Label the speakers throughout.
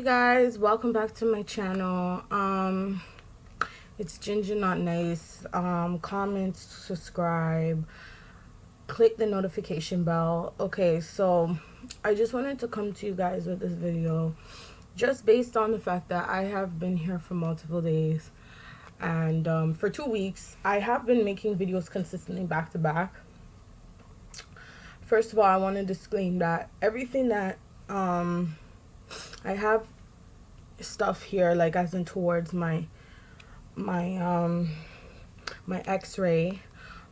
Speaker 1: Guys, welcome back to my channel. It's Ginger Not Nice. Comment, subscribe, click the notification bell. Okay, so I just wanted to come to you guys with this video just based on the fact that I have been here for multiple days, and for 2 weeks I have been making videos consistently back to back. First of all, I want to disclaim that everything that I have stuff here, like as in towards my x-ray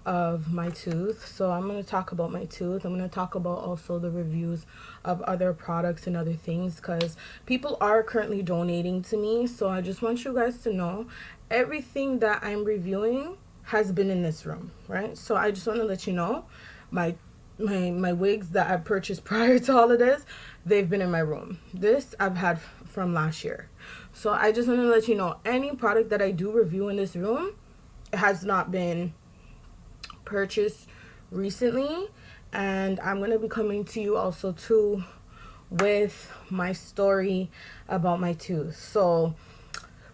Speaker 1: of my tooth. So I'm going to talk about my tooth. I'm going to talk about also the reviews of other products and other things, because people are currently donating to me. So I just want you guys to know everything that I'm reviewing has been in this room, right? So I just want to let you know my wigs that I purchased prior to all of this, they've been in my room. This I've had from last year. So I just want to let you know, any product that I do review in this room, it has not been purchased recently. And I'm going to be coming to you also too with my story about my tooth. So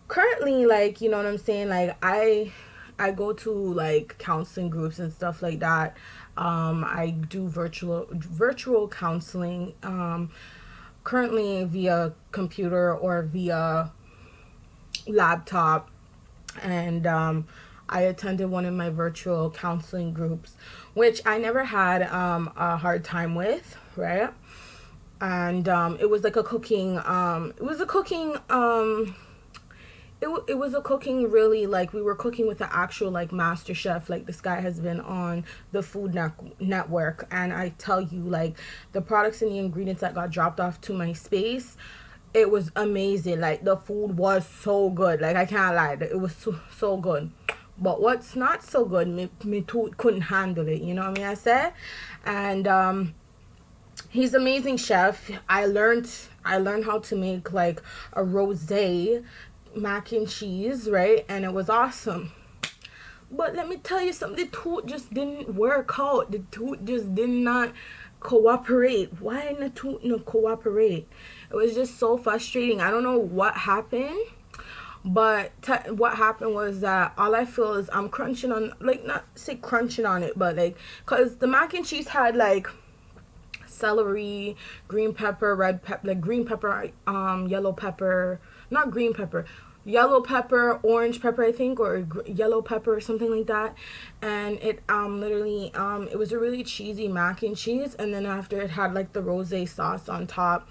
Speaker 1: currently, like, you know what I'm saying, like I go to like counseling groups and stuff like that. I do virtual counseling, currently via computer or via laptop, and I attended one of my virtual counseling groups, which I never had a hard time with, right? And it was like a cooking, it was a cooking, really, like we were cooking with the actual like master chef. Like, this guy has been on the Food Network, and I tell you, like, the products and the ingredients that got dropped off to my space, it was amazing. Like, the food was so good, like I can't lie, it was so good. But what's not so good, me tooth couldn't handle it, you know what I mean, I said. And he's an amazing chef. I learned how to make like a rosé mac and cheese, right? And it was awesome. But let me tell you something, the tooth just didn't work out. The tooth just did not cooperate. Why didn't the tooth not cooperate? It was just so frustrating. I don't know what happened, but what happened was that all I feel is I'm crunching on, like, not say crunching on it, but like, because the mac and cheese had like celery, green pepper, red pepper, like green pepper, yellow pepper, not green pepper, yellow pepper, orange pepper, I think, or yellow pepper or something like that. And it literally it was a really cheesy mac and cheese, and then after it had like the rosé sauce on top,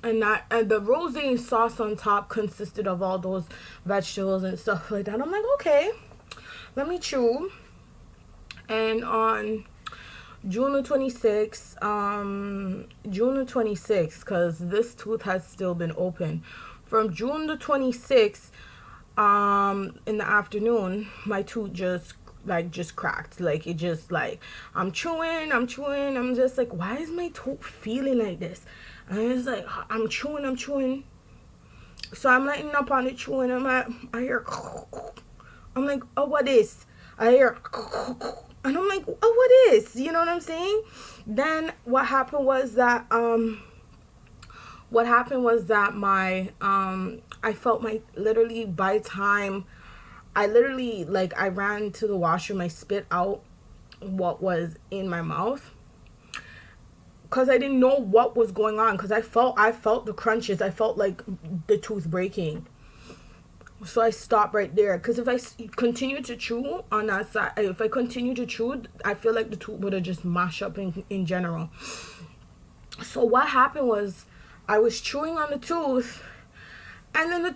Speaker 1: and the rosé sauce on top consisted of all those vegetables and stuff like that. I'm like, okay, let me chew. And on June the 26th, because this tooth has still been open. From June the 26th, in the afternoon, my tooth just cracked. Like, it just, like, I'm chewing, I'm just like, why is my tooth feeling like this? And it's like, I'm chewing. So I'm letting up on the chewing, I hear, I'm like, oh, what is? I hear, and I'm like, oh, what is? You know what I'm saying? Then what happened was that my I felt my, literally, by time I literally, like, I ran to the washroom, I spit out what was in my mouth, because I didn't know what was going on, because I felt the crunches, I felt like the tooth breaking. So I stopped right there, because if I continue to chew on that side, I feel like the tooth would have just mashed up in general. So what happened was, I was chewing on the tooth, and then the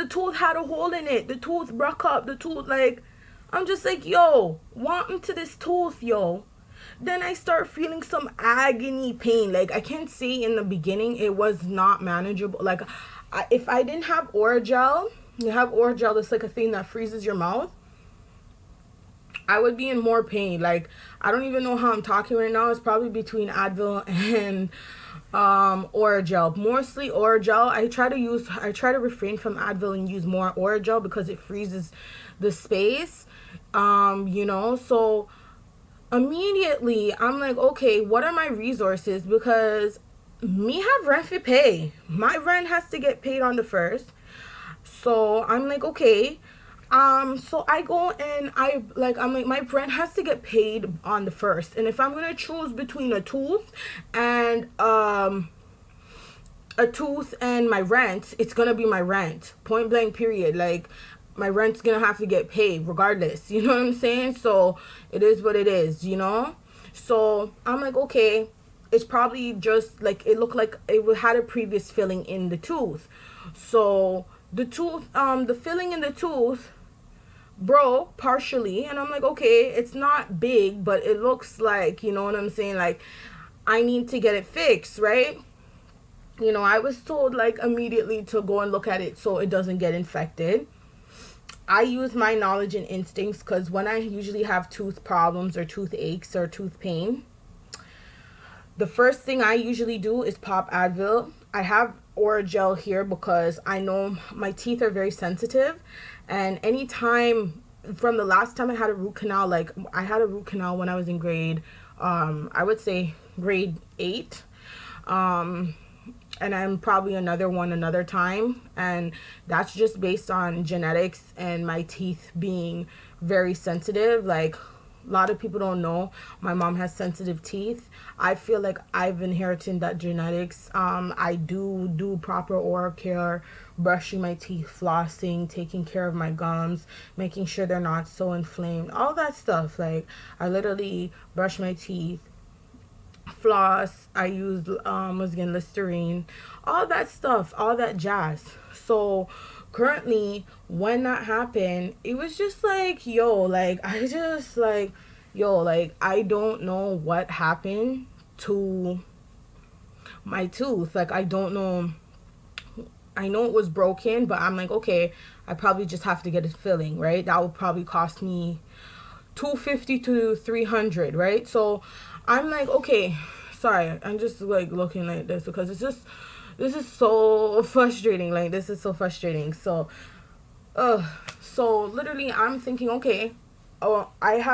Speaker 1: tooth had a hole in it. The tooth broke up. The tooth, like, I'm just like, yo, what happened to this tooth, yo? Then I start feeling some agony pain. Like, I can't say in the beginning it was not manageable. Like, if I didn't have Orajel, you have Orajel, that's like a thing that freezes your mouth, I would be in more pain. Like, I don't even know how I'm talking right now. It's probably between Advil and Orajel. Mostly Orajel. I try to refrain from Advil and use more Orajel because it freezes the space. You know, so immediately I'm like, okay, what are my resources? Because me have rent to pay. My rent has to get paid on the first. So I'm like, okay. So I go and I'm like, my rent has to get paid on the first. And if I'm gonna choose between and um a tooth and my rent, it's gonna be my rent. Point blank period. Like, my rent's gonna have to get paid regardless. You know what I'm saying? So it is what it is, you know? So I'm like, okay, it's probably just like, it looked like it had a previous filling in the tooth. So the filling in the tooth broke partially, and I'm like, okay, it's not big, but it looks like, you know what I'm saying? Like, I need to get it fixed, right? You know, I was told like immediately to go and look at it so it doesn't get infected. I use my knowledge and instincts, because when I usually have tooth problems or tooth aches or tooth pain, the first thing I usually do is pop Advil. I have Oragel here because I know my teeth are very sensitive, and anytime from the last time I had a root canal, like I had a root canal when I was in grade, I would say grade 8. And I'm probably another one another time, and that's just based on genetics and my teeth being very sensitive. Like, a lot of people don't know my mom has sensitive teeth. I feel like I've inherited that genetics. I do proper oral care, brushing my teeth, flossing, taking care of my gums, making sure they're not so inflamed, all that stuff. Like, I literally brush my teeth, floss, I use was again Listerine, all that stuff, all that jazz. So currently, when that happened, it was just like, yo, like, I just like, yo, like, I don't know what happened to my tooth. Like, I don't know. I know it was broken, but I'm like, okay, I probably just have to get it filling, right? That would probably cost me 250 to 300, right? So I'm like, okay, sorry, I'm just like looking like this because this is so frustrating. Like, this is so frustrating. So uh so literally I'm thinking, okay, oh, I've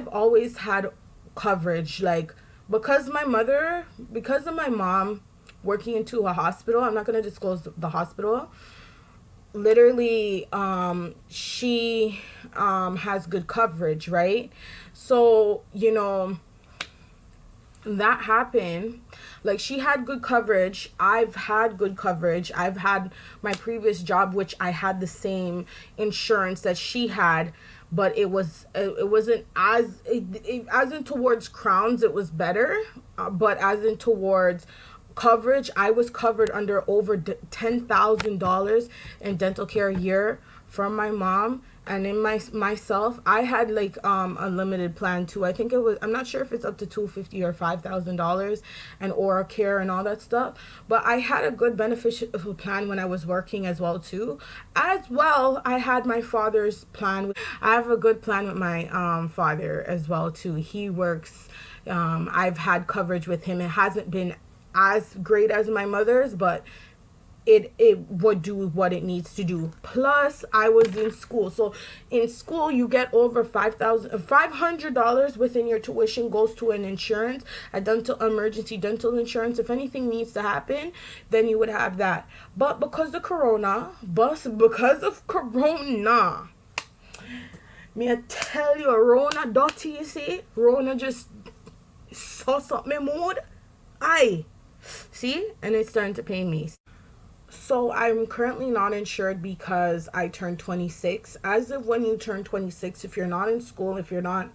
Speaker 1: always had coverage, like, because of my mom working into a hospital. I'm not going to disclose the hospital. Literally, she has good coverage, right? So, you know, that happened. Like, she had good coverage, I've had good coverage. I've had my previous job, which I had the same insurance that she had, but it wasn't as in towards crowns, it was better, but as in towards coverage, I was covered under over $10,000 in dental care a year from my mom. And in myself, I had like a limited plan too. I think it was, I'm not sure if it's up to 250 or $5,000 and oral care and all that stuff, but I had a good beneficial plan when I was working as well too. As well, I had my father's plan. I have a good plan with my father as well too. He works, I've had coverage with him. It hasn't been as great as my mother's, but it would do what it needs to do. Plus, I was in school. So in school, you get over $500 within your tuition goes to an insurance, a dental emergency dental insurance. If anything needs to happen, then you would have that. But because of corona, me I tell you, Rona dirty, you see, Rona just sauce up my mood. Aye, see, and it's starting to pain me. So I'm currently not insured because I turned 26. As of when you turn 26, if you're not in school, if you're not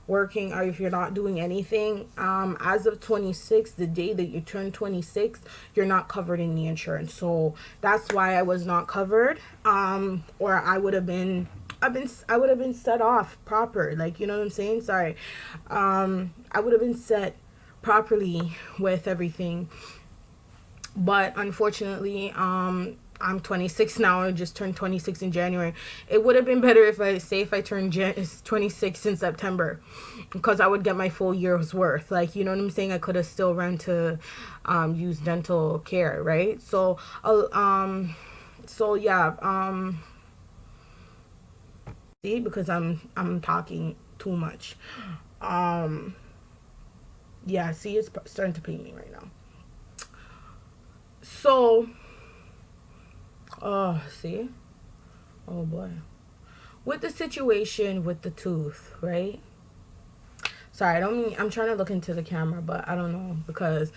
Speaker 1: working, or if you're not doing anything, as of 26, the day that you turn 26, you're not covered in the insurance. So that's why I was not covered. Or I would have been set off proper. Like, you know what I'm saying? Sorry. I would have been set properly with everything. But unfortunately, I'm 26 now. I just turned 26 in January. It would have been better if I turned 26 in September, because I would get my full year's worth. Like, you know what I'm saying? I could have still run to use dental care, right? So yeah, see, because I'm talking too much. Yeah, see, it's starting to pain me right now. So, oh, see? Oh boy. With the situation with the tooth, right? Sorry, I don't mean, I'm trying to look into the camera, but I don't know because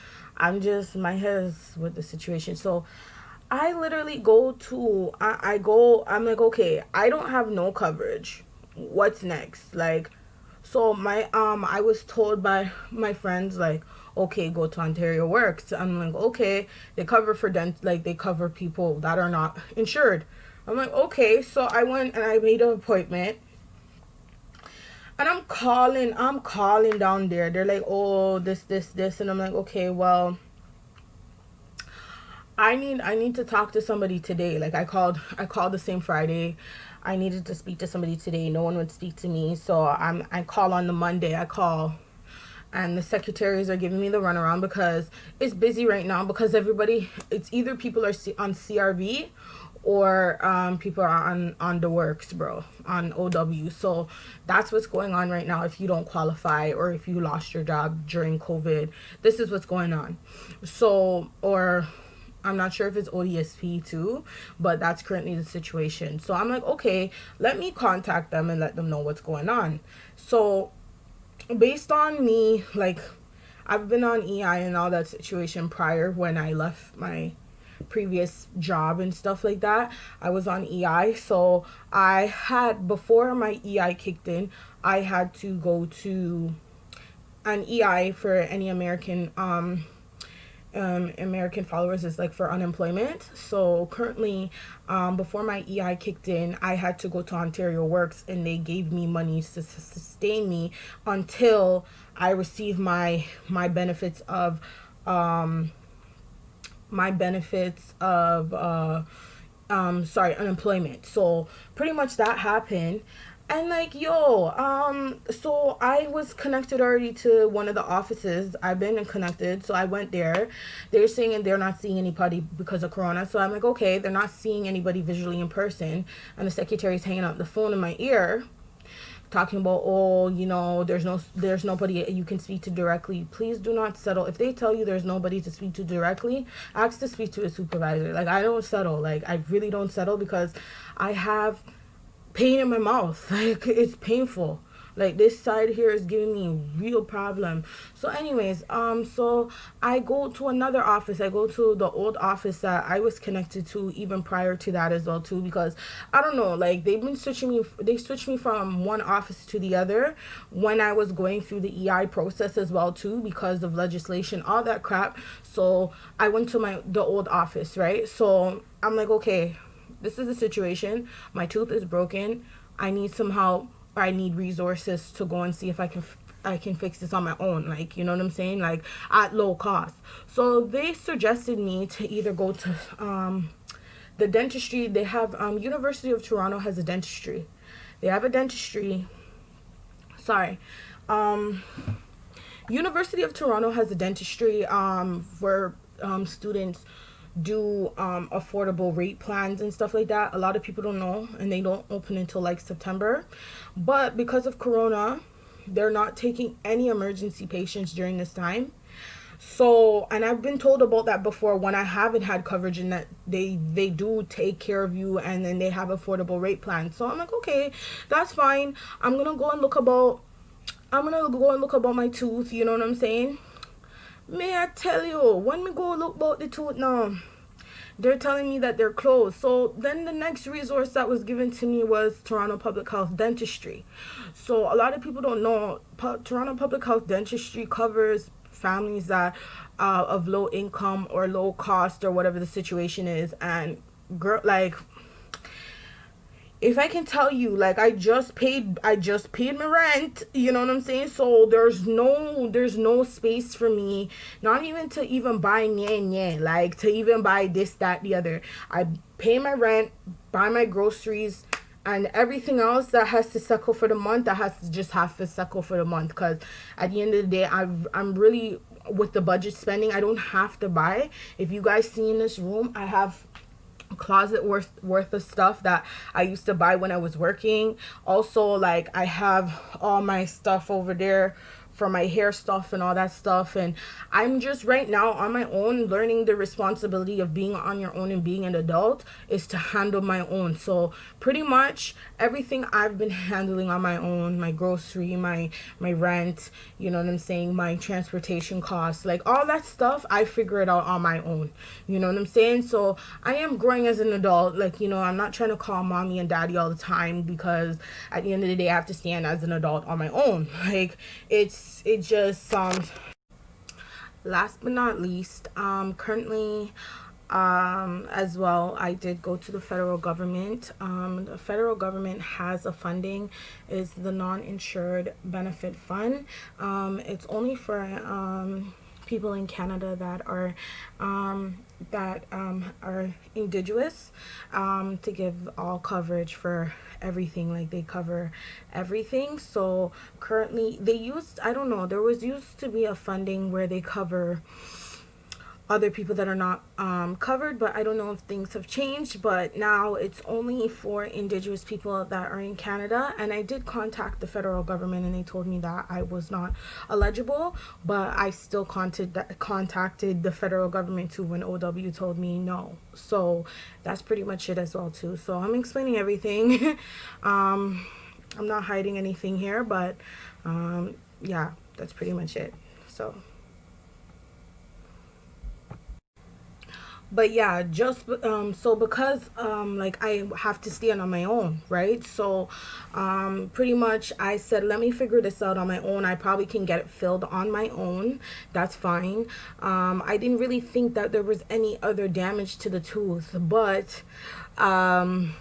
Speaker 1: my head is with the situation. So, I literally I'm like, okay, I don't have no coverage. What's next? Like, so I was told by my friends, like, okay, go to Ontario Works. I'm like, okay, they cover for like, they cover people that are not insured. I'm like, okay, so I went and I made an appointment. And I'm calling down there. They're like, oh, this, and I'm like, okay, well, I need to talk to somebody today. Like, I called the same Friday. I needed to speak to somebody today. No one would speak to me. So I call on the Monday. I call, and the secretaries are giving me the runaround because it's busy right now, because it's either people are on CRV, or people are on the works, bro, on OW. So that's what's going on right now. If you don't qualify, or if you lost your job during COVID, this is what's going on. So, or I'm not sure if it's ODSP too, but that's currently the situation. So I'm like, okay, let me contact them and let them know what's going on. So based on me, like, I've been on EI and all that situation prior, when I left my previous job and stuff like that. I was on EI. So I had, before my EI kicked in, I had to go to an EI for any American followers, is like for unemployment. So currently, before my EI kicked in, I had to go to Ontario Works, and they gave me money to sustain me until I receive my benefits of um unemployment. So pretty much that happened. And like, yo, so I was connected already to one of the offices. I've been connected, so I went there. They're saying they're not seeing anybody because of Corona. So I'm like, okay, they're not seeing anybody visually in person, and the secretary's hanging up the phone in my ear, talking about, oh, there's nobody you can speak to directly. Please do not settle. If they tell you there's nobody to speak to directly, ask to speak to a supervisor. Like, I don't settle. Like, I really don't settle, because I have pain in my mouth. Like, it's painful. Like, this side here is giving me a real problem. So anyways, so I go to another office. I go to the old office that I was connected to even prior to that as well too, because I don't know, like, they switched me from one office to the other when I was going through the EI process as well too, because of legislation, all that crap. So I went to the old office, right? So I'm like, okay, this is the situation. My tooth is broken. I need some help, or I need resources to go and see if I can fix this on my own, like, you know what I'm saying, like, at low cost. So they suggested me to either go to the dentistry. They have University of Toronto has a dentistry. They have a dentistry. Sorry. University of Toronto has a dentistry where students do affordable rate plans and stuff like that. A lot of people don't know, and they don't open until like September. But because of Corona, they're not taking any emergency patients during this time. So, and I've been told about that before when I haven't had coverage, and that they do take care of you, and then they have affordable rate plans. So I'm like, okay, that's fine. I'm gonna go and look about my tooth, you know what I'm saying? May I tell you, when we go look about the tooth now, they're telling me that they're closed. So then the next resource that was given to me was Toronto Public Health Dentistry. So a lot of people don't know, Toronto Public Health Dentistry covers families that of low income or low cost, or whatever the situation is. And girl, like, if I can tell you, like, I just paid my rent, you know what I'm saying? So there's no space for me, not even to even buy like, to even buy this, that, the other. I pay my rent, buy my groceries, and everything else that has to settle for the month, that has to just have to settle for the month. Because at the end of the day, I'm really, with the budget spending, I don't have to buy. If you guys see in this room, I have closet worth of stuff that I used to buy when I was working. Also, like, I have all my stuff over there for my hair stuff and all that stuff. And I'm just right now on my own learning the responsibility of being on your own and being an adult is to handle my own. So pretty much everything I've been handling on my own, my grocery, my rent, you know what I'm saying, my transportation costs, like all that stuff, I figure it out on my own. You know what I'm saying? So I am growing as an adult. Like, you know, I'm not trying to call mommy and daddy all the time, because at the end of the day I have to stand as an adult on my own. Like it just last but not least, currently as well, I did go to the federal government. The federal government has a funding, is the non-insured benefit fund. It's only for people in Canada that are indigenous, to give all coverage for everything. Like they cover everything. So currently they used, I don't know, there was used to be a funding where they cover other people that are not covered, but I don't know if things have changed. But now it's only for indigenous people that are in Canada. And I did contact the federal government and they told me that I was not eligible, but I still contacted the federal government too when OW told me no. So that's pretty much it as well too. So I'm explaining everything. I'm not hiding anything here, but yeah, that's pretty much it. But yeah, just so because like I have to stand on my own, right? So pretty much I said, let me figure this out on my own. I probably can get it filled on my own. That's fine. I didn't really think that there was any other damage to the tooth, but I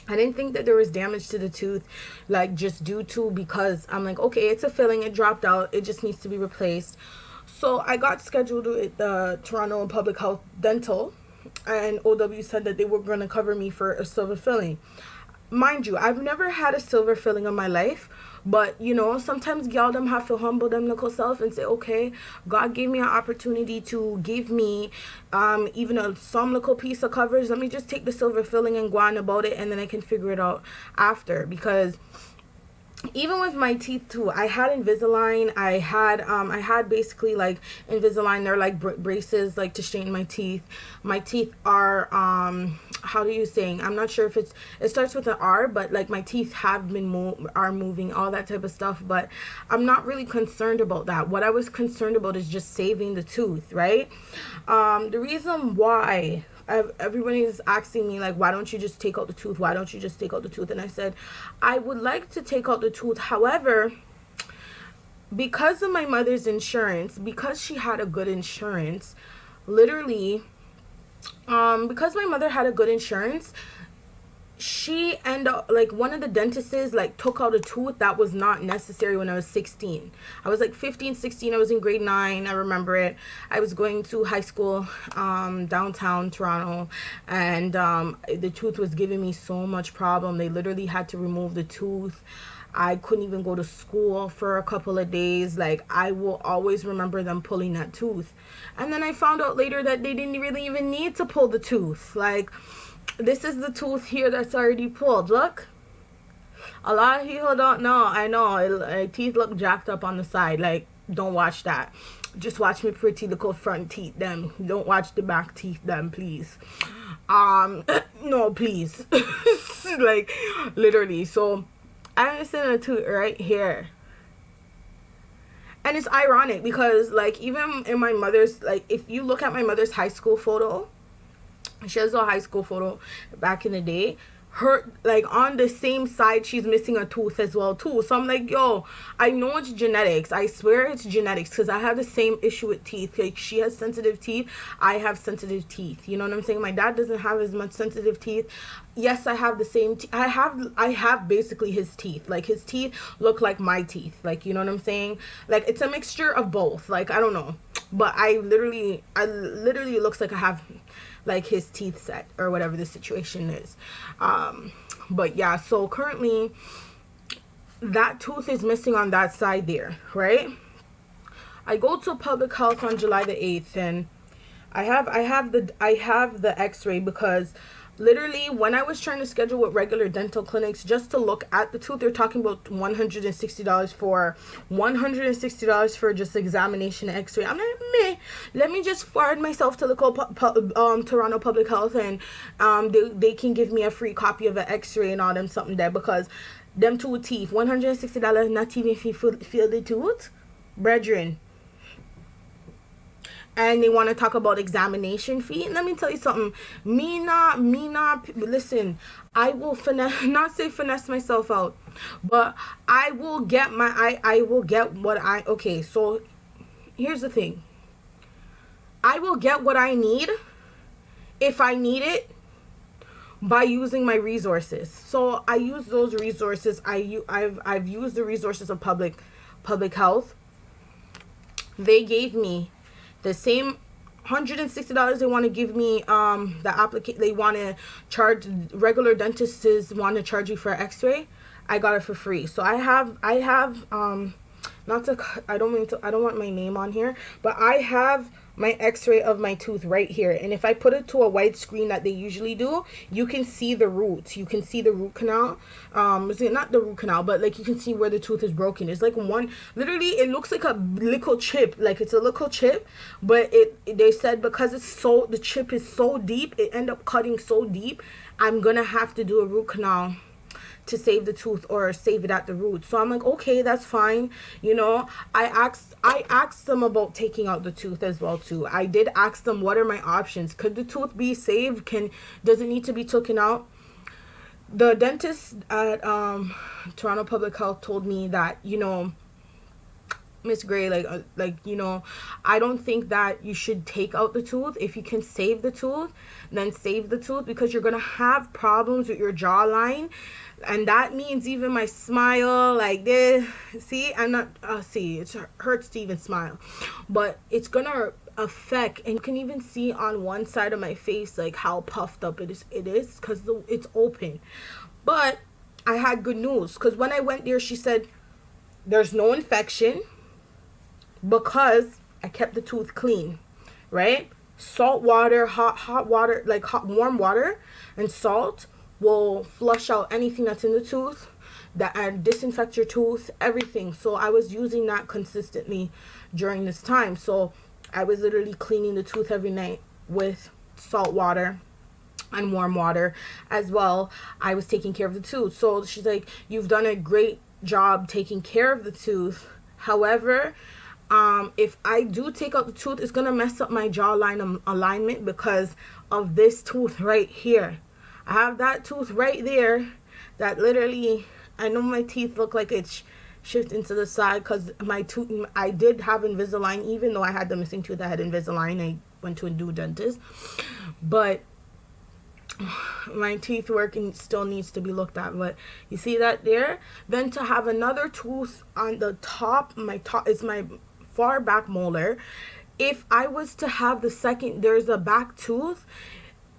Speaker 1: didn't think that there was damage to the tooth, like just due to, because I'm like, okay, it's a filling, it dropped out, it just needs to be replaced. So I got scheduled with the Toronto Public Health Dental, and OW said that they were going to cover me for a silver filling. Mind you, I've never had a silver filling in my life, but you know, sometimes y'all them have to humble them little self and say, okay, God gave me an opportunity to give me even some little piece of coverage. Let me just take the silver filling and go on about it, and then I can figure it out after. Because even with my teeth too, I had Invisalign. I had basically like Invisalign. They're like braces, like to straighten my teeth. My teeth are how do you saying? I'm not sure if it starts with an R, but like my teeth have been moving, all that type of stuff. But I'm not really concerned about that. What I was concerned about is just saving the tooth, right? The reason why everybody is asking me like, why don't you just take out the tooth? Why don't you just take out the tooth? And I said, I would like to take out the tooth. However, because of my mother's insurance, because she had a good insurance, literally, because my mother had a good insurance, she ended up, like, one of the dentists like took out a tooth that was not necessary when I was 16. I was like 15, 16. I was in grade 9. I remember it. I was going to high school downtown Toronto, and the tooth was giving me so much problem. They literally had to remove the tooth. I couldn't even go to school for a couple of days. Like, I will always remember them pulling that tooth. And then I found out later that they didn't really even need to pull the tooth. Like, this is the tooth here that's already pulled. Look. A lot of people don't know. I know. Teeth look jacked up on the side. Like, don't watch that. Just watch me pretty little front teeth them. Don't watch the back teeth them, please. No, please. Like, literally. So, I'm missing a tooth right here. And it's ironic because, like, even in my mother's, like, if you look at my mother's high school photo, she has a high school photo back in the day. Her, like, on the same side, she's missing a tooth as well too. So I'm like, yo, I know it's genetics. I swear it's genetics, because I have the same issue with teeth. Like, she has sensitive teeth, I have sensitive teeth. You know what I'm saying? My dad doesn't have as much sensitive teeth. Yes, I have the same I have basically his teeth. Like, his teeth look like my teeth. Like, you know what I'm saying? Like, it's a mixture of both. Like, I don't know, but I literally it looks like I have like his teeth set or whatever the situation is. But yeah, so currently that tooth is missing on that side there, right? I go to public health on July the 8th, and I have the x-ray, because Literally, when I was trying to schedule with regular dental clinics just to look at the tooth, they're talking about $160 for just examination and X-ray. I'm like, meh. Let me just forward myself to the Toronto Public Health, and they can give me a free copy of an X-ray and all them something there, because them two teeth, $160, not even if you feel the tooth, brethren. And they want to talk about examination fee. And let me tell you something. Me not, listen, I will not say finesse myself out, but I will get I will get what okay, so here's the thing. I will get what I need if I need it by using my resources. So I use those resources. I've used the resources of public health. They gave me the same $160 they want to give me. They want to charge, regular dentists want to charge you for x-ray. I got it for free. So I have not to, I don't want my name on here, but I have my x-ray of my tooth right here, and if I put it to a white screen that they usually do, you can see the roots, you can see the root canal, not the root canal, but like you can see where the tooth is broken. It's like one, literally it looks like a little chip, like it's a little chip, but they said because the chip is so deep, it end up cutting so deep, I'm gonna have to do a root canal to save the tooth or save it at the root. So I'm like, okay, that's fine. You know, I asked them about taking out the tooth as well too. I did ask them, what are my options? Could the tooth be saved? Does it need to be taken out? The dentist at Toronto Public Health told me that, you know, Miss Gray, you know, I don't think that you should take out the tooth. If you can save the tooth, then save the tooth, because you're gonna have problems with your jawline, and that means even my smile, like this. See, I'm not see, it hurts to even smile, but it's gonna affect, and you can even see on one side of my face like how puffed up it is because it's open. But I had good news, because when I went there, she said there's no infection, because I kept the tooth clean, right? Salt water, hot water, like warm water and salt will flush out anything that's in the tooth, and disinfect your tooth, everything. So I was using that consistently during this time. So I was literally cleaning the tooth every night with salt water and warm water as well. I was taking care of the tooth. So she's like, you've done a great job taking care of the tooth. However, if I do take out the tooth, it's gonna mess up my jawline alignment because of this tooth right here. I have that tooth right there that literally, I know my teeth look like it's shifting to the side because my tooth, I did have Invisalign. Even though I had the missing tooth, I had Invisalign. I went to a new dentist, but my teeth working still needs to be looked at. But you see that there? Then to have another tooth on the top, my top is my far back molar. If I was to have the second, there's a back tooth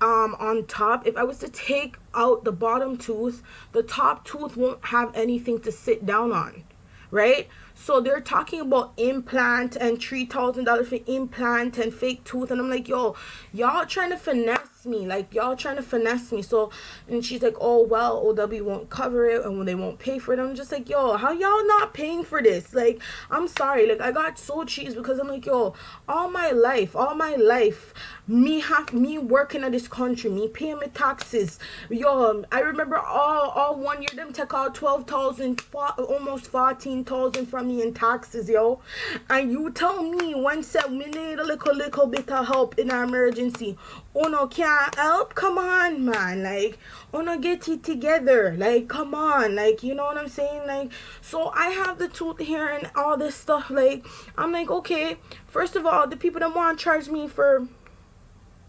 Speaker 1: on top. If I was to take out the bottom tooth, the top tooth won't have anything to sit down on, right? So they're talking about implant and $3,000 for implant and fake tooth, and I'm like, yo, y'all trying to finesse me, like y'all trying to finesse me. So, and she's like, oh well, OW won't cover it and they won't pay for it. I'm just like, yo, how y'all not paying for this? Like, I'm sorry, like I got so cheesed, because I'm like, yo, all my life, me working in this country, me paying my taxes, yo, I remember all 1 year them take out 12,000, almost 14,000 from me in taxes, yo. And you tell me one said we need a little bit of help in our emergency, no can't help? Come on, man, like no get it together, like come on, like you know what I'm saying? Like, so I have the tooth here and all this stuff. Like, I'm like, okay, first of all, the people that want to charge me for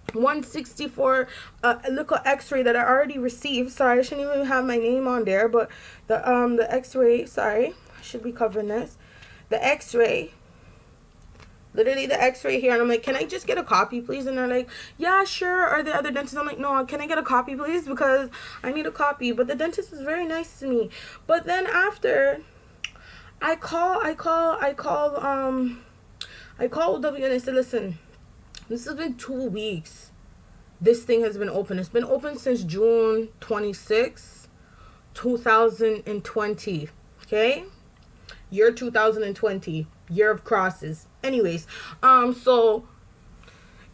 Speaker 1: $160 for a little x-ray that I already received. Sorry, I shouldn't even have my name on there, but the x-ray, sorry, I should be covering this. The x-ray, literally the x-ray here, and I'm like, can I just get a copy please? And they're like, yeah, sure. Or the other dentist, I'm like, no, can I get a copy please, because I need a copy. But the dentist was very nice to me. But then after I called OW, and I said, listen, this has been 2 weeks. this thing has been open. It's been open since June 26, 2020. Okay? Year 2020. Year of crosses. Anyways, so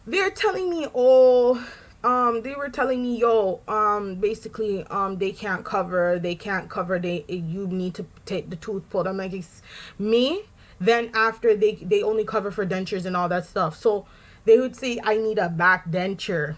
Speaker 1: they're telling me, they were telling me, yo, basically, they can't cover, you need to take the tooth pulled. I'm like, it's me. Then after they only cover for dentures and all that stuff. So they would say I need a back denture.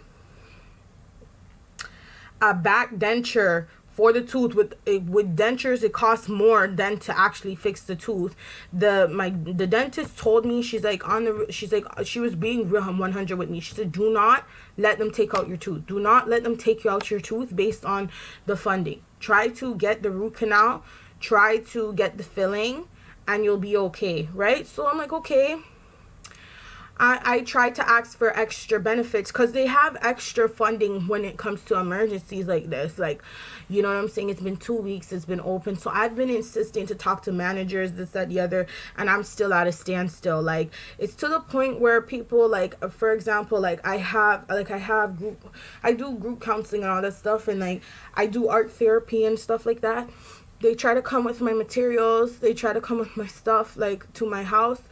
Speaker 1: A back denture for the tooth. With dentures, it costs more than to actually fix the tooth. The dentist told me, she was being real 100 with me. She said, do not let them take out your tooth. Do not let them take out your tooth based on the funding. Try to get the root canal, try to get the filling, and you'll be okay, right? So I'm like, okay. I tried to ask for extra benefits because they have extra funding when it comes to emergencies like this. Like, you know what I'm saying? It's been 2 weeks. It's been open. So I've been insisting to talk to managers, this, that, the other, and I'm still at a standstill. Like, it's to the point where people, like, for example, like I do group counseling and all that stuff, and like I do art therapy and stuff like that. They try to come with my materials. They try to come with my stuff, like, to my house.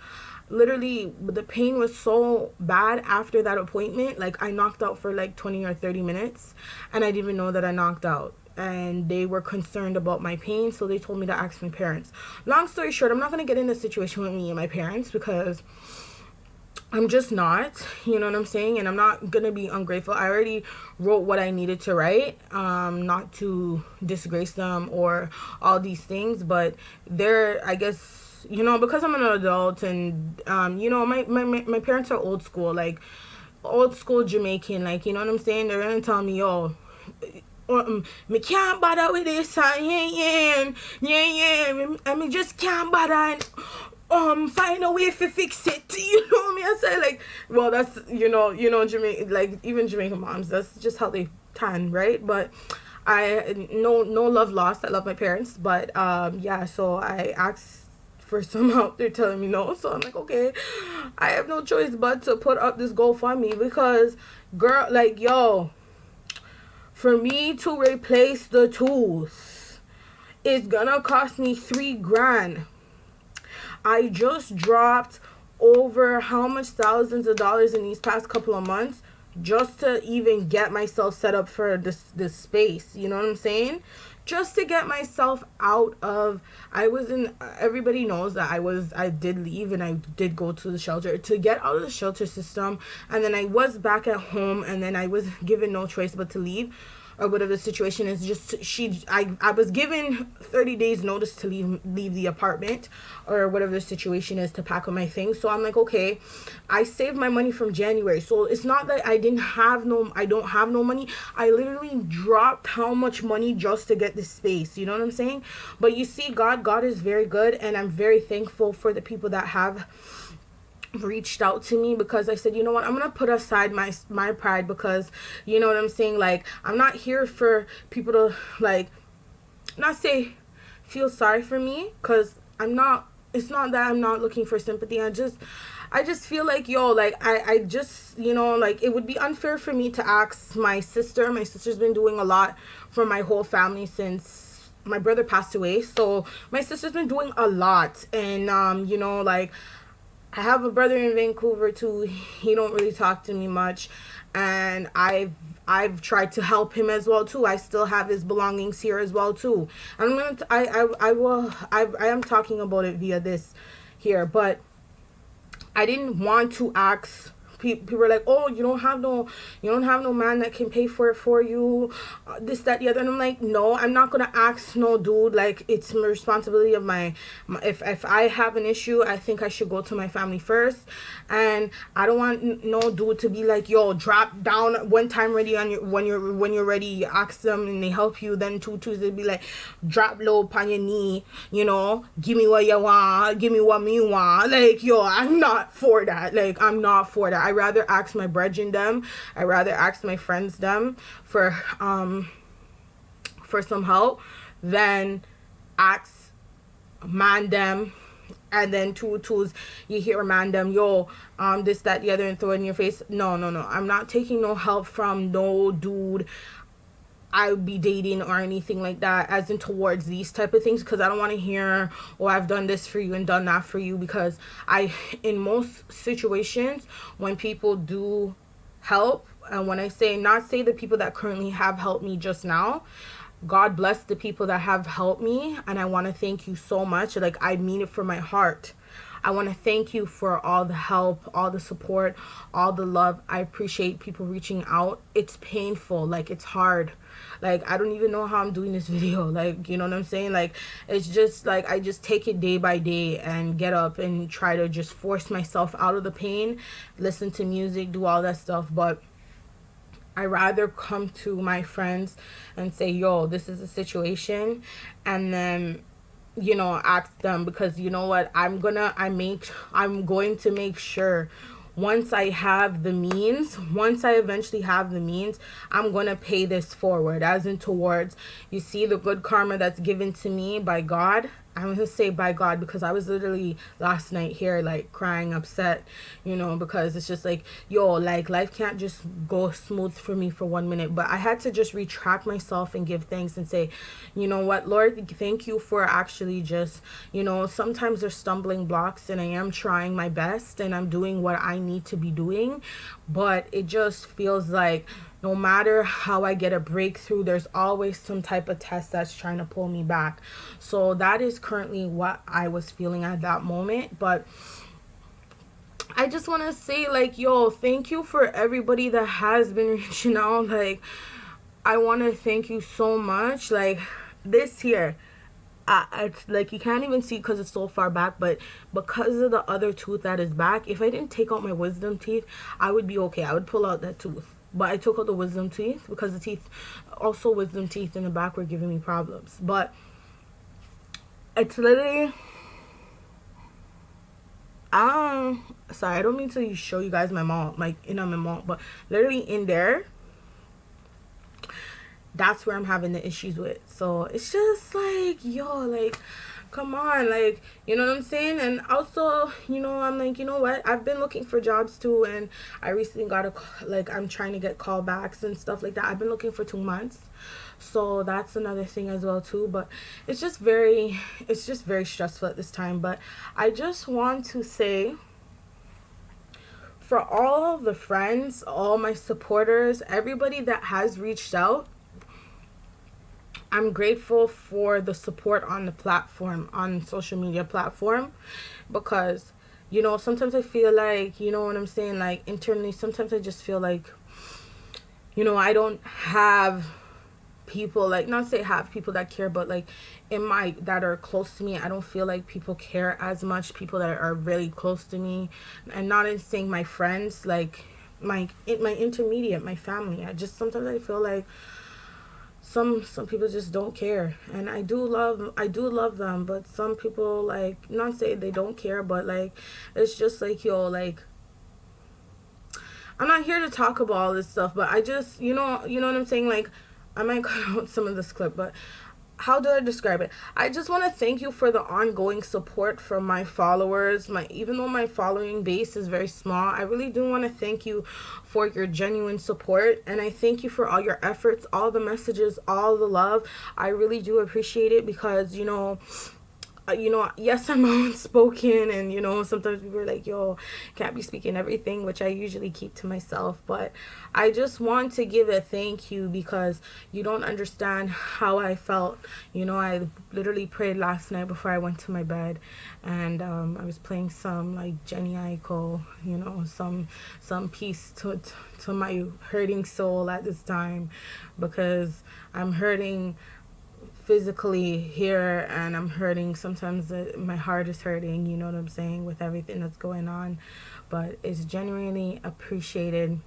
Speaker 1: Literally, the pain was so bad after that appointment. Like, I knocked out for like 20 or 30 minutes, and I didn't even know that I knocked out. And they were concerned about my pain, so they told me to ask my parents. Long story short, I'm not going to get in a situation with me and my parents because I'm just not, you know what I'm saying? And I'm not going to be ungrateful. I already wrote what I needed to write, not to disgrace them or all these things, but they're, I guess, you know, because I'm an adult, and you know, my parents are old school, like old school Jamaican, like, you know what I'm saying? They're gonna tell me, yo, me can't bother with this, yeah, I mean, just can't bother, and find a way to fix it. You know me? I say, like, well, that's, you know, Jamaican, like, even Jamaican moms, that's just how they tan, right? But no love lost. I love my parents, but yeah, so I asked for some help. They're telling me no, so I'm like, okay, I have no choice but to put up this GoFundMe because, girl, like, yo, for me to replace the tooth, it's gonna cost me $3,000. I just dropped over how much thousands of dollars in these past couple of months just to even get myself set up for this space. You know what I'm saying? Just to get myself out of, everybody knows that I did leave and I did go to the shelter to get out of the shelter system, and then I was back at home, and then I was given no choice but to leave, or whatever the situation is. I was given 30 days notice to leave the apartment, or whatever the situation is, to pack up my things. So I'm like, okay, I saved my money from January, so it's not that I don't have no money. I literally dropped how much money just to get this space, you know what I'm saying? But you see, God is very good, and I'm very thankful for the people that have reached out to me, because I said, you know what, I'm gonna put aside my pride, because, you know what I'm saying, like, I'm not here for people to, like, not say feel sorry for me, because it's not that I'm not looking for sympathy. I just feel like, yo, like, I just, you know, like, it would be unfair for me to ask my sister. My sister's been doing a lot for my whole family since my brother passed away, so my sister's been doing a lot. And you know, like, I have a brother in Vancouver too. He don't really talk to me much, and I've tried to help him as well too. I still have his belongings here as well too. I am talking about it via this here, but I didn't want to ask. People were like, oh, you don't have no man that can pay for it for you, this, that, the other. And I'm like, no, I'm not gonna ask no dude. Like, it's my responsibility of my if I have an issue, I think I should go to my family first. And I don't want no dude to be like, yo, drop down one time ready on your when you're ready, you ask them and they help you. Then 2 Tuesdays be like, drop low upon your knee, you know, give me what you want, give me what me want. Like, yo, I'm not for that. Like, I'm not for that. I rather ask my brethren them. I rather ask my friends them for some help than ask man them and then two twos, you hear a man them, yo, this, that, the other, and throw it in your face. No, no, no. I'm not taking no help from no dude I would be dating or anything like that, as in towards these type of things, because I don't want to hear, oh, I've done this for you and done that for you. Because in most situations, when people do help, and when I say, not say the people that currently have helped me just now, God bless the people that have helped me, and I want to thank you so much. Like, I mean it from my heart. I want to thank you for all the help, all the support, all the love. I appreciate people reaching out. It's painful, like, it's hard. Like, I don't even know how I'm doing this video. Like, you know what I'm saying? Like, it's just like, I just take it day by day and get up and try to just force myself out of the pain, listen to music, do all that stuff. But I rather come to my friends and say, yo, this is a situation, and then, you know, ask them, because you know what, I'm going to make sure, once I have the means, once I eventually have the means, I'm going to pay this forward, as in towards, you see, the good karma that's given to me by God. I'm going to say by God, because I was literally last night here, like, crying, upset, you know, because it's just like, yo, like, life can't just go smooth for me for 1 minute. But I had to just retract myself and give thanks and say, you know what, Lord, thank you for actually just, you know, sometimes there's stumbling blocks, and I am trying my best, and I'm doing what I need to be doing. But it just feels like, no matter how I get a breakthrough, there's always some type of test that's trying to pull me back. So that is currently what I was feeling at that moment. But I just want to say, like, yo, thank you for everybody that has been reaching out. Like, I want to thank you so much. Like, this here, it's like, you can't even see because it's so far back, but because of the other tooth that is back, if I didn't take out my wisdom teeth, I would be okay. I would pull out that tooth. But I took out the wisdom teeth because the teeth, also wisdom teeth in the back, were giving me problems. But it's literally, sorry, I don't mean to show you guys my mouth, like, my mouth, but literally in there, that's where I'm having the issues with. So it's just like, yo, like, come on, like, you know what I'm saying? And also, you know, I'm like, you know what, I've been looking for jobs too, and I recently got like, I'm trying to get callbacks and stuff like that. I've been looking for 2 months, so that's another thing as well too. But it's just very stressful at this time. But I just want to say, for all the friends, all my supporters, everybody that has reached out, I'm grateful for the support on the platform, on social media platform, because, you know, sometimes I feel like, you know what I'm saying, like, internally, sometimes I just feel like, you know, I don't have people, like, not say have people that care, but like, that are close to me, I don't feel like people care as much, people that are really close to me, and not in saying my friends, like, my intermediate, my family. Sometimes I feel like some people just don't care, and I do love them, but some people, like, not say they don't care, but like, it's just like, yo, like, I'm not here to talk about all this stuff, but I just, you know what I'm saying, like, I might cut out some of this clip, but how do I describe it? I just want to thank you for the ongoing support from my followers. Even though my following base is very small, I really do want to thank you for your genuine support, and I thank you for all your efforts, all the messages, all the love. I really do appreciate it, because, you know, yes, I'm outspoken, and, you know, sometimes people are like, yo, can't be speaking everything, which I usually keep to myself. But I just want to give a thank you, because you don't understand how I felt. You know, I literally prayed last night before I went to my bed, and I was playing some, like, Jenny Aiko, you know, some peace to my hurting soul at this time, because I'm hurting physically here, and I'm hurting sometimes. My heart is hurting, you know what I'm saying, with everything that's going on. But it's genuinely appreciated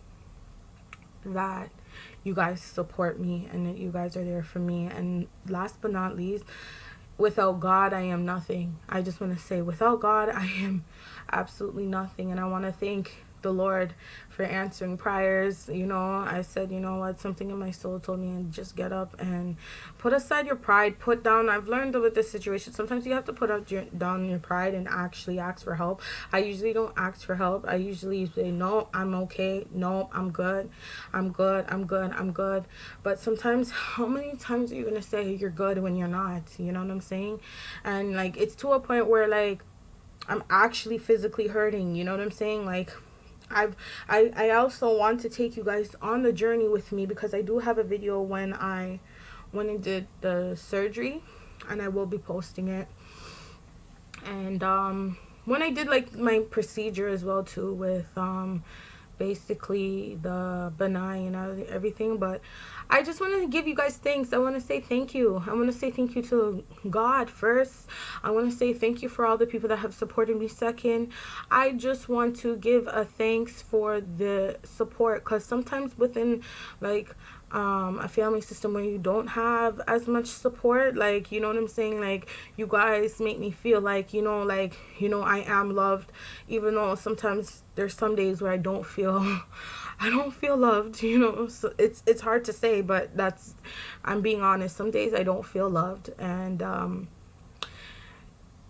Speaker 1: that you guys support me and that you guys are there for me. And last but not least, without God, I am nothing. I just want to say, without God, I am absolutely nothing. And I want to thank the Lord for answering prayers. You know, I said, you know what, something in my soul told me, and just get up and put aside your pride. Put down, I've learned with this situation, sometimes you have to put down your pride and actually ask for help. I usually don't ask for help. I usually say, no, I'm okay. No, I'm good. I'm good. I'm good. I'm good. But sometimes, how many times are you going to say you're good when you're not? You know what I'm saying? And like, it's to a point where like, I'm actually physically hurting. You know what I'm saying? Like, I also want to take you guys on the journey with me, because I do have a video when I did the surgery, and I will be posting it. And when I did like my procedure as well too, with basically the benign and everything. But I just want to give you guys thanks. I want to say thank you. I want to say thank you to God first. I want to say thank you for all the people that have supported me second. I just want to give a thanks for the support, because sometimes within like a family system where you don't have as much support, like, you know what I'm saying, like, you guys make me feel like, you know, like, you know, I am loved, even though sometimes there's some days where I don't feel I don't feel loved, you know. So it's hard to say, but that's, I'm being honest, some days I don't feel loved. And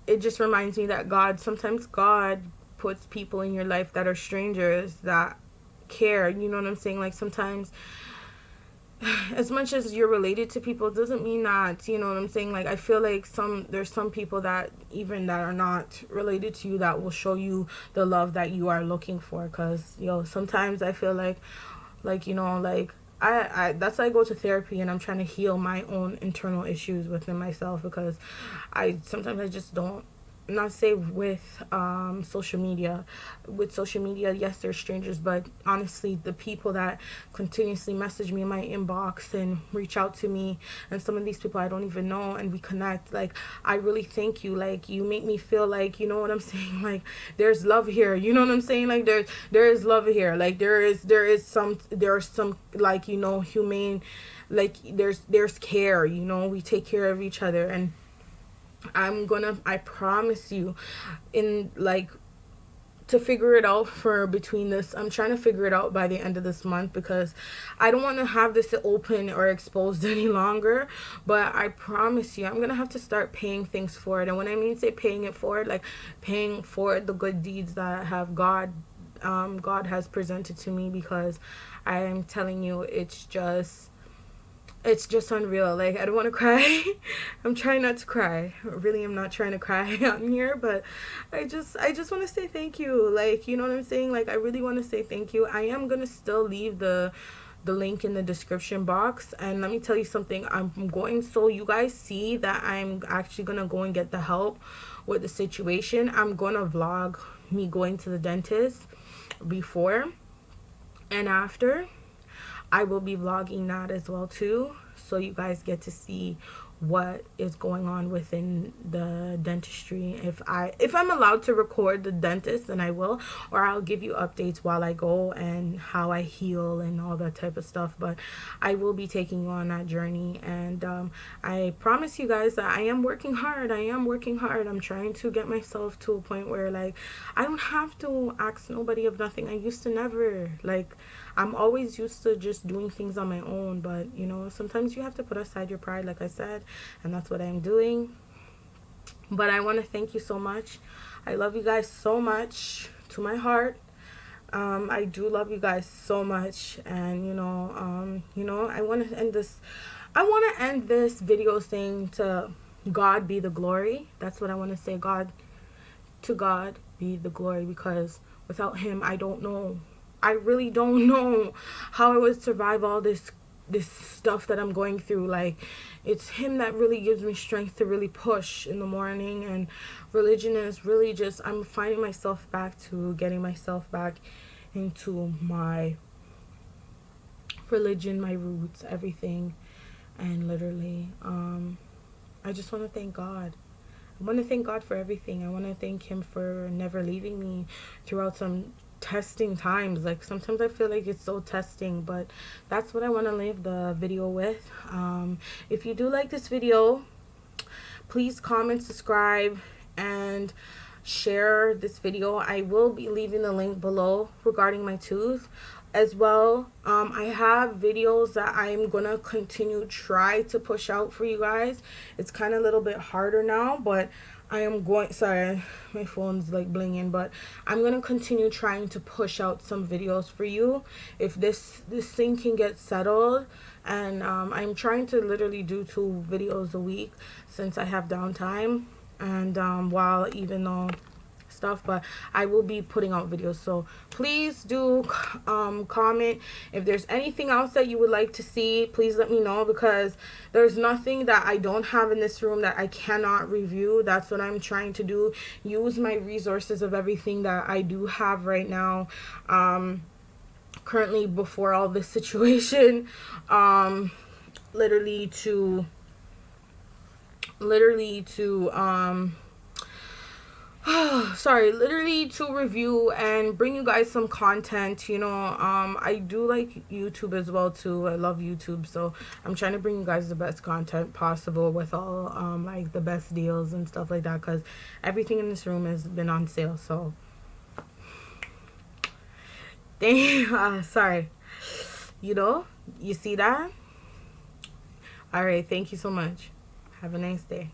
Speaker 1: it just reminds me that sometimes God puts people in your life that are strangers that care, you know what I'm saying. Like, sometimes as much as you're related to people, it doesn't mean that, you know what I'm saying. Like, I feel like there's some people that even that are not related to you that will show you the love that you are looking for. Because, sometimes I feel like, you know, like, I that's why I go to therapy, and I'm trying to heal my own internal issues within myself, because sometimes I just don't, not say with social media. With social media, yes, they're strangers, but honestly, the people that continuously message me in my inbox and reach out to me, and some of these people I don't even know, and we connect, like, I really thank you. Like, you make me feel like, you know what I'm saying, like, there's love here, you know what I'm saying, like, there is love here, like, there is some like, you know, humane, like, there's care, you know, we take care of each other. And I promise you, in like, to figure it out for between this, I'm trying to figure it out by the end of this month, because I don't want to have this open or exposed any longer. But I promise you, I'm going to have to start paying things forward. And when I mean say paying it forward, like paying for the good deeds that have God has presented to me, because I am telling you, it's just unreal. Like, I don't want to cry. I'm trying not to cry. Really, I'm not trying to cry on here, but I just want to say thank you. Like, you know what I'm saying? Like, I really want to say thank you. I am going to still leave the link in the description box. And let me tell you something. So you guys see that I'm actually going to go and get the help with the situation. I'm going to vlog me going to the dentist before and after. I will be vlogging that as well too, so you guys get to see what is going on within the dentistry. If I'm allowed to record the dentist, then I will, or I'll give you updates while I go and how I heal and all that type of stuff. But I will be taking you on that journey. And I promise you guys that I am working hard. I'm trying to get myself to a point where, like, I don't have to ask nobody of nothing. I used to never, like, I'm always used to just doing things on my own. But, you know, sometimes you have to put aside your pride, like I said, and that's what I'm doing. But I want to thank you so much. I love you guys so much, to my heart. I do love you guys so much. And, you know, I want to end this video saying, to God be the glory. That's what I want to say. To God be the glory, because without him, I don't know. I really don't know how I would survive all this stuff that I'm going through. Like, it's him that really gives me strength to really push in the morning. And religion is really just, I'm finding myself back to getting myself back into my religion, my roots, everything. And literally, I just want to thank God. I want to thank God for everything. I want to thank him for never leaving me throughout some testing times. Like, sometimes I feel like it's so testing, but that's what I want to leave the video with. If you do like this video, please comment, subscribe, and share this video. I will be leaving the link below regarding my tooth as well. I have videos that I'm gonna continue try to push out for you guys. It's kind of a little bit harder now, but I am going, sorry, my phone's like blinging, but I'm gonna continue trying to push out some videos for you if this thing can get settled. And I'm trying to literally do 2 videos a week since I have downtime, and while even though stuff, but I will be putting out videos. So please do comment if there's anything else that you would like to see. Please let me know, because there's nothing that I don't have in this room that I cannot review. That's what I'm trying to do, use my resources of everything that I do have right now, currently, before all this situation, literally to literally to review and bring you guys some content. You know, I do like YouTube as well too. I love YouTube, so I'm trying to bring you guys the best content possible with all like the best deals and stuff like that, because everything in this room has been on sale. So sorry, you know, you see that. All right, thank you so much. Have a nice day.